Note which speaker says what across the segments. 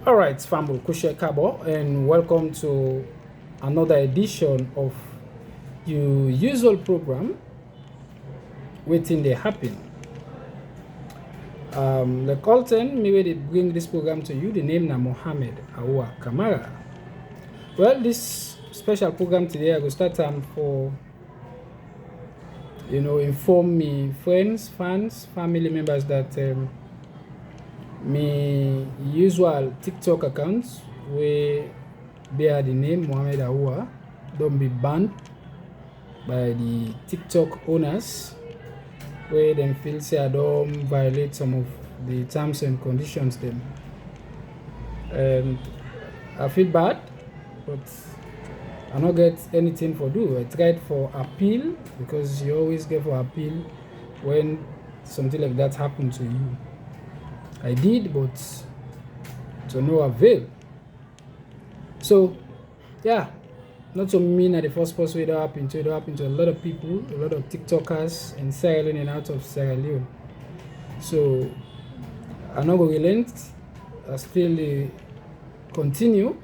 Speaker 1: All right, Fambu Kushe Kabo, and welcome to another edition of your usual program, Waitin they happen. Like Colton, maybe they bring this program to you. The name na Mohammed Awa Kamara. Well, this special program today, I will start for inform me friends, fans, family members that my usual TikTok accounts where bear the name Mohammed Awa don't be banned by the TikTok owners where them feel say I don't violate some of the terms and conditions them. And I feel bad, but I don't get anything for do. I tried for appeal because you always get for appeal when something like that happened to you. I did, but to no avail. So, yeah, not to me at the first person it happened to. It happened to a lot of people, a lot of TikTokers in Sierra Leone and out of Sierra Leone. So, I'm not going to relent. I still continue,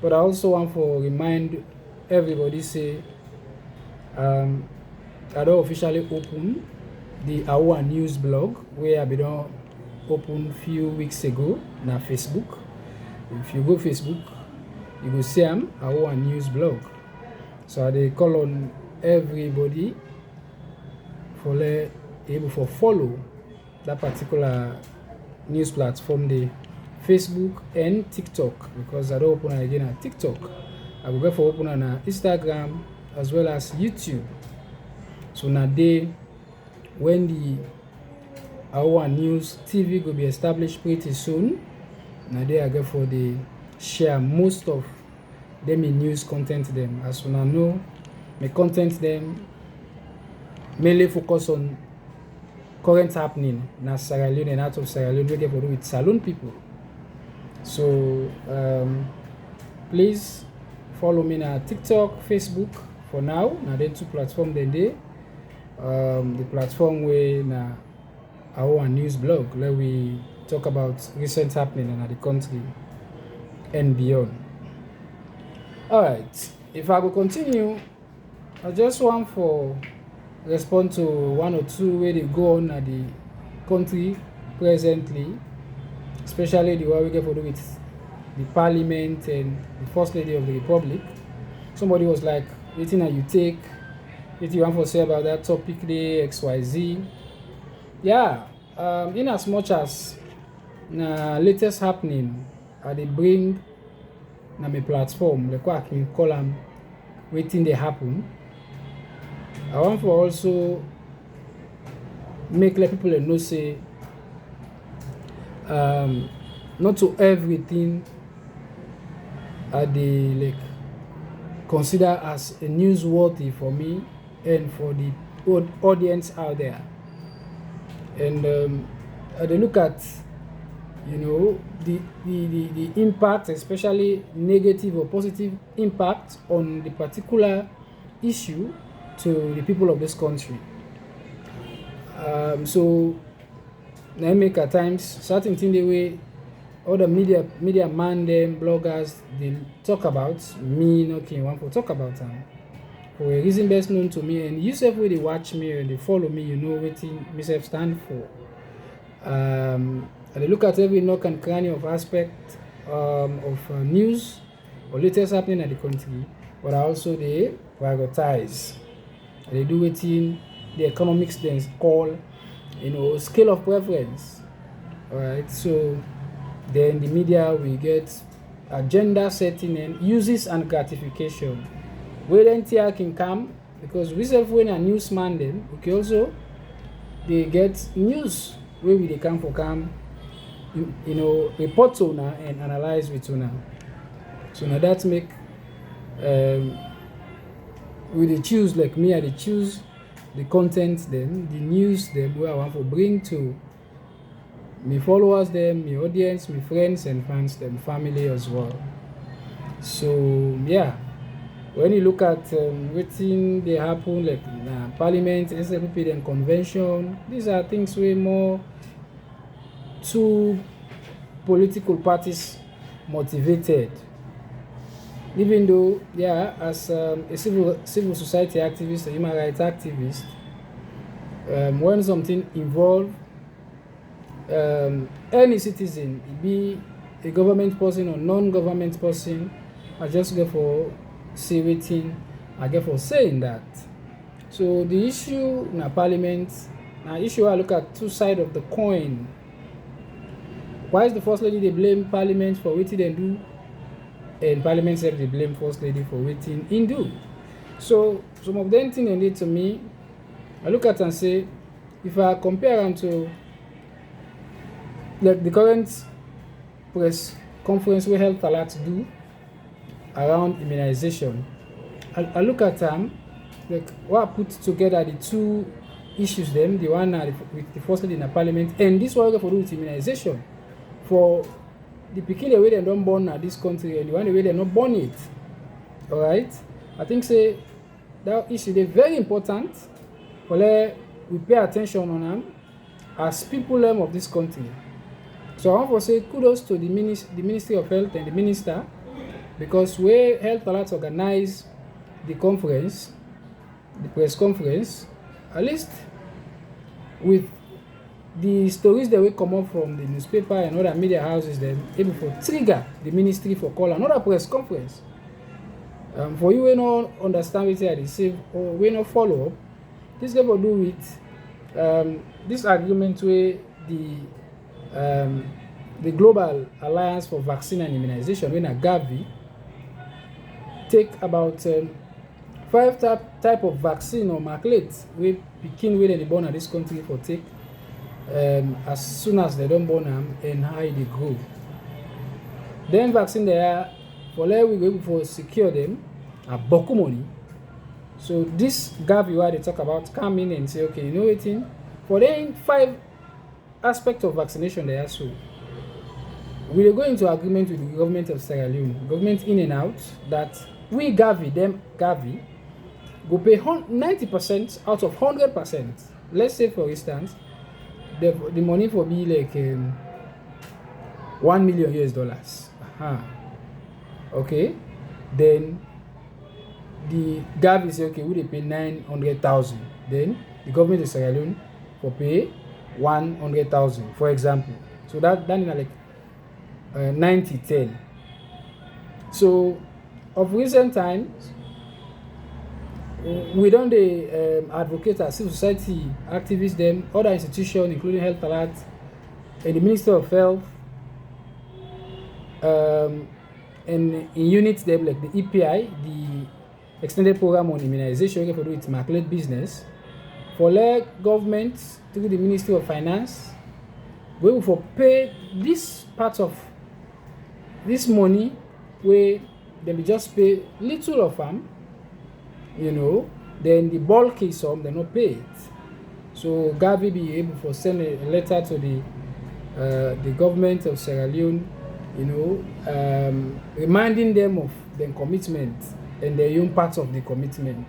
Speaker 1: but I also want to remind everybody say I don't officially open the Awa News blog where I been open few weeks ago na Facebook. If you go Facebook, you go see Awa News blog. So they call on everybody for able to follow that particular news platform, the Facebook and TikTok, because I don't open it again at TikTok. I will go for open on Instagram as well as YouTube. So now when the Awa News TV will be established pretty soon, now I go for the share most of them in news content them. As soon as I know, my content them mainly focus on current happening in Sierra Leone and out of Sierra Leone. We get for do with Salone people. So please follow me on TikTok, Facebook for now. Now then two platforms then they the platform where na our news blog where we talk about recent happening in the country and beyond. Alright, if I go continue, I just want for respond to one or two where they go on at the country presently, especially the one we get for do with the parliament and the first lady of the republic. Somebody was like, "Waiting that you take, what you want to say about that topic there, XYZ." Yeah, in as much as latest happening, they bring na my platform, like what I can call them, waiting they happen. I want for also make let people know say not to everything they like consider as a newsworthy for me and for the audience out there. And they look at the impact, especially negative or positive impact on the particular issue to the people of this country. So I make at times certain thing the way other media man them bloggers they talk about me not can want to talk about them. For a reason best known to me, and you self when they watch me and they follow me, you know what myself stand for. And they look at every nook and cranny of aspect of news or latest happening in the country, but also they prioritize. They do it in the economics then call scale of preference. Alright, so then the media will get agenda setting and uses and gratification. Where then TR can come because we self when a newsman then okay also they get news where will they come for report to now and analyze with now. So now that make we they choose like me I they choose the content them, the news them where I want to bring to me followers them, my audience, my friends and fans them, family as well. So yeah, when you look at waiting they happen like parliament, SLP and convention, these are things way more two political parties motivated. Even though, yeah, as a civil society activist, a human rights activist, when something involves any citizen, be a government person or non-government person, I just go for say waiting, I get for saying that. So the issue in a parliament, an issue I look at two sides of the coin. Why is the first lady they blame parliament for what they do, and parliament said they blame first lady for waiting in do? So some of them things they need to me, I look at and say, if I compare them to like the current press conference we Health Alert do around immunization, I look at them like what I put together the two issues them, the one with the first lady in the parliament, and this one for do with immunization for the peculiar way they don't born at this country and the one way they not born it. Alright? I think say that issue is very important for we pay attention on them as people of this country. So I want to say kudos to the Ministry of Health and the Minister, because where Health Alert organize the conference, the press conference, at least with the stories that will come up from the newspaper and other media houses, then able to trigger the ministry for call another press conference. For you, we not understand what they say or we not follow up, this got to do with this agreement where the Global Alliance for Vaccine and Immunization, when a Gavi, take about 5 type of vaccine or markets we begin with the born in this country for take as soon as they don't born them and how they grow. Then vaccine they are for let we go able for secure them at boku money. So this Gavi where they talk about come in and say, okay, you know what, for then 5 aspects of vaccination they are, so we will go into agreement with the government of Sierra Leone, government in and out, that we Gavi go pay 90% out of 100%. Let's say for instance, the money for be like $1 million. Okay, then the Gavi say okay, we they pay 900,000. Then the government of Sierra Leone for pay 100,000, for example. So that is like 90-10. So of recent times, we don't advocate as civil society activists, them other institutions including Health Alert and the Minister of Health, and in units them like the EPI, the Extended Program on Immunization, for do its market business, for let government through the Ministry of Finance, we will for pay this part of this money where they will just pay little of them, you know, then the bulky sum they not pay it. So Gavi be able to send a letter to the government of Sierra Leone, you know, reminding them of their commitment and their own part of the commitment.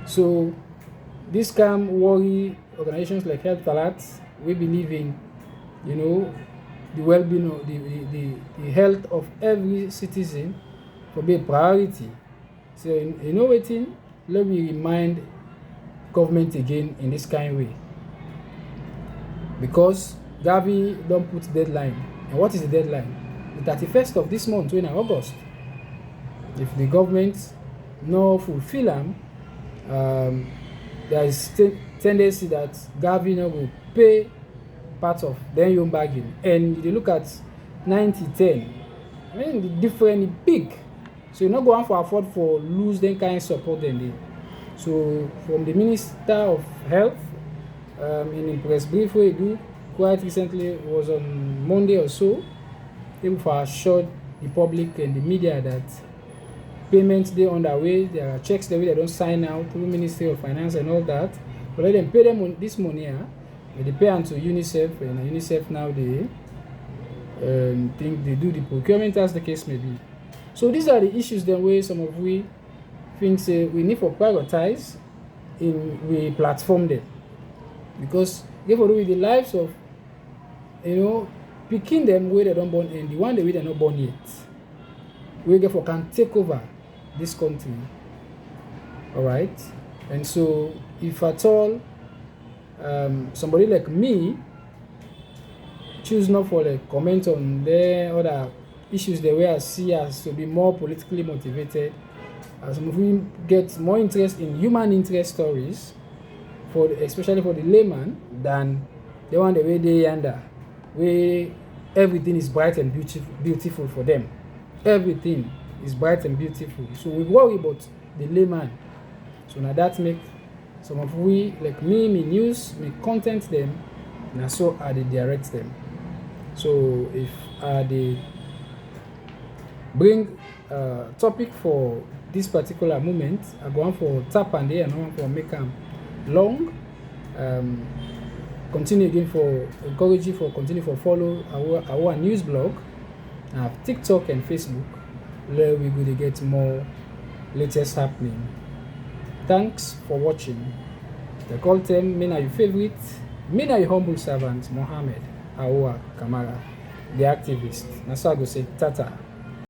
Speaker 1: So this can worry organizations like Health Alert. We believe in, you know, the well-being of the health of every citizen to be a priority. So you know Waitin, let me remind government again in this kind of way. Because Gavi don't put deadline. And what is the deadline? The 31st of this month, in August. If the government no fulfill them, there is tendency that Gavi no will pay part of their own bargain. And you look at 90-10, I mean the difference is big. So you're not going to afford for lose them kind of support than they. So from the Minister of Health, in the press brief we do quite recently, was on Monday or so, able to assure the public and the media that payments they on their way, there are checks the way they don't sign out through Ministry of Finance and all that. But let them pay them this money, they pay onto UNICEF, and UNICEF now they think they do the procurement as the case may be. So these are the issues then where some of we think we need to prioritize in we platform them, because they for do with the lives of, you know, picking them where they don't born and the one they they're not born yet. We therefore can take over this country. Alright? And so if at all somebody like me choose not for like comment on the other issues the way I see as to be more politically motivated, as we get more interest in human interest stories for especially for the layman than the one the way they under where everything is bright and beautiful for them. Everything is bright and beautiful. So we worry about the layman. So now that make some of we like me news, me content them, and so I they direct them. So if they bring topic for this particular moment, I go on for tap and there and I want for make them long. Continue again for encourage you for continue for follow our news blog. I have TikTok and Facebook where we going to get more latest happening. Thanks for watching. The call them, me na your favorite, me na your humble servant, Mohammed Aoua Kamara, the activist. That's why I go say tata.